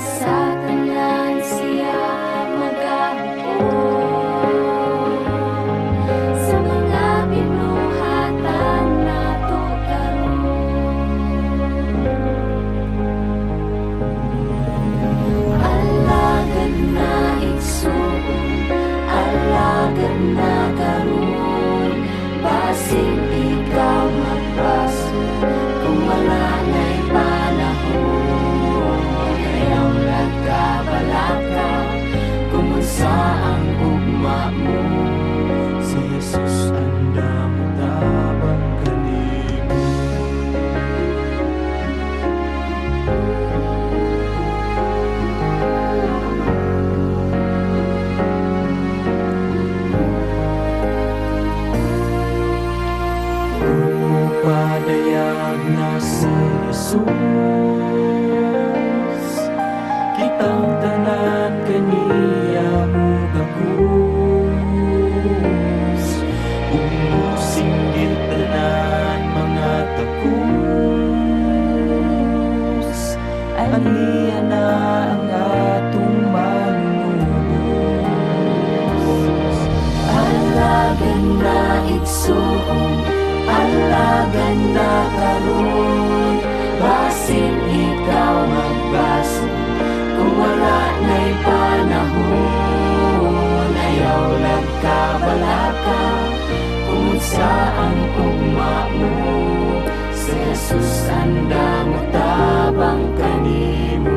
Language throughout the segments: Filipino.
sa tanan siya magahupon, sa mga binuhatan nato karon. Alagad na igsuon, alagad na karon, basin ikaw magpaso, kung wala na'y panahon. Ayaw nagkabalaka, kung unsa ang ugma mo. Si Jesus ang damot-tabang kanimo. Padayag na si Jesus, kitang tanan kaniya mugakus. Umusinggit tanan mga takus, aniya na ang atong manunubos. Alagad na igsuon, alagad na karon, basin ikaw magbaso, kung wala na'y panahon. Ayaw nagkabalaka, kung unsa ang ugma mo. Si Jesus ang damot-tabang kanimo.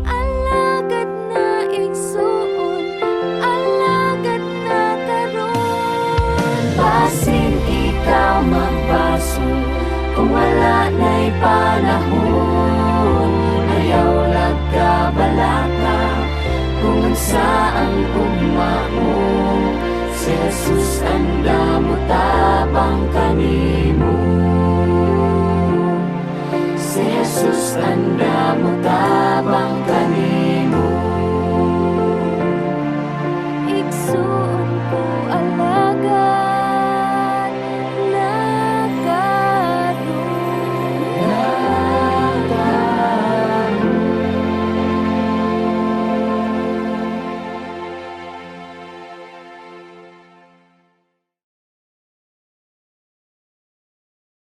Alagad na igsuon, alagad na karon, basin ikaw magbaso, kung wala na'y panahon. Ayaw nagkabalaka, kung unsa ang ugma mo. Si Jesus ang damot-tabang kanimo.